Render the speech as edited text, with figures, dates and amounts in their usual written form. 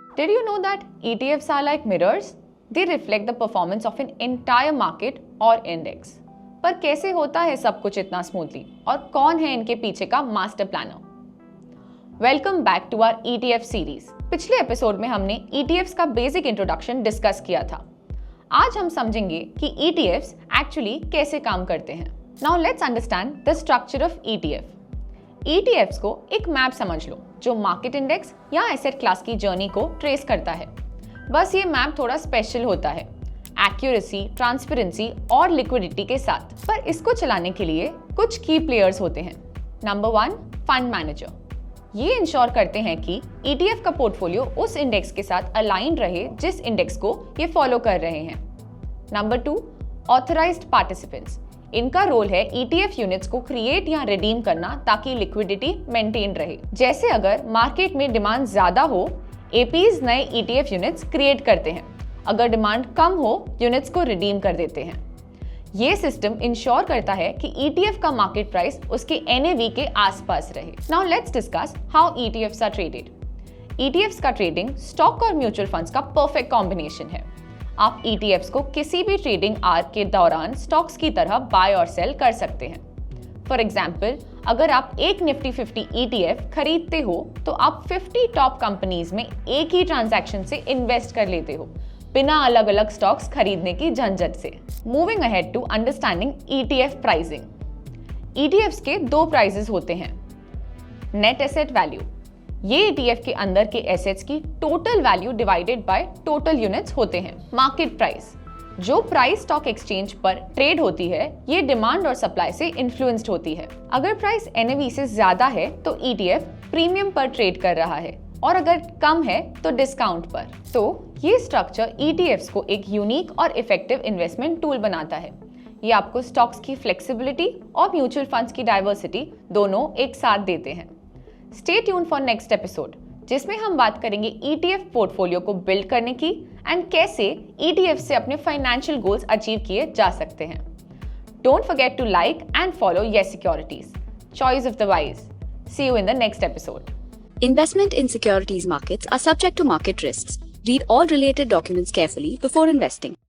Did you know that ETFs are like mirrors? They reflect the performance of an entire market or index. पर कैसे होता है सब कुछ इतना स्मूथली और कौन है इनके पीछे का master planner? Welcome back to our ETF series. पिछले एपिसोड में हमने ETFs का बेसिक इंट्रोडक्शन डिस्कस किया था। आज हम समझेंगे कि ETFs एक्चुअली कैसे काम करते हैं। Now let's understand the structure of ETF। ETFs को एक मैप समझ लो जो मार्केट इंडेक्स या एसेट क्लास की जर्नी को ट्रेस करता है। बस ये मैप थोड़ा स्पेशल होता है, एक्यूरेसी, ट्रांसपेरेंसी और लिक्विडिटी के साथ। पर इसको चलाने के लिए कुछ की प्लेयर्स होते हैं। Number 1, fund manager. ये इंश्योर करते हैं कि ETF का पोर्टफोलियो उस इंडेक्स के साथ अलाइंड रहे जिस इंडेक्स को ये फॉलो कर रहे हैं। Number 2, authorised participants. इनका रोल है ETF यूनिट्स को क्रिएट या रिडीम करना ताकि लिक्विडिटी मेंटेन रहे। जैसे अगर मार्केट में डिमांड ज्यादा हो, APs नए ETF यूनिट्स क्रिएट करते हैं। अगर डिमांड कम हो, यूनिट्स को रिडीम कर देते हैं। ये सिस्टम इंश्योर करता है कि ETF का मार्केट प्राइस उसके NAV के आसपास रहे। Now let's discuss how ETFs are traded. ETFs का ट्रेडिंग स्टॉक और म्यूचुअल फंड्स का परफेक्ट कॉम्बिनेशन है। आप ETFs को किसी भी ट्रेडिंग आवर के दौरान स्टॉक्स की तरह बाय और सेल कर सकते हैं। फॉर एग्जाम्पल, अगर आप एक निफ्टी 50 ETF खरीदते हो तो आप 50 टॉप कंपनीज में एक ही ट्रांजैक्शन से इन्वेस्ट कर लेते हो, बिना अलग अलग स्टॉक्स खरीदने की झंझट से। Moving ahead to understanding ETF pricing. ETFs के दो प्राइसेस होते हैं। नेट एसेट वैल्यू, ये ETF के अंदर के एसेट्स की total value divided by total units होते हैं। मार्केट प्राइस, जो प्राइस स्टॉक एक्सचेंज पर ट्रेड होती है, ये डिमांड और सप्लाई से इन्फ्लुएंस्ड होती है। अगर प्राइस NAV से ज्यादा है तो ETF प्रीमियम पर ट्रेड कर रहा है और अगर कम है तो डिस्काउंट पर। तो ये स्ट्रक्चर ETFs को एक यूनिक और इफेक्टिव इन्वेस्टमेंट टूल बनाता है। ये आपको स्टॉक्स की फ्लेक्सिबिलिटी और म्यूचुअल फंड्स की डाइवर्सिटी दोनों एक साथ देते हैं। Stay tune for next episode, जिसमें हम बात करेंगे ETF पोर्टफोलियो को बिल्ड करने की एंड कैसे ETF से अपने फाइनेंशियल गोल्स अचीव किए जा सकते हैं। Don't forget to like and follow yes securities, choice of the wise. See you in the next episode. Investment in securities markets are subject to market risks. Read all related documents carefully before investing.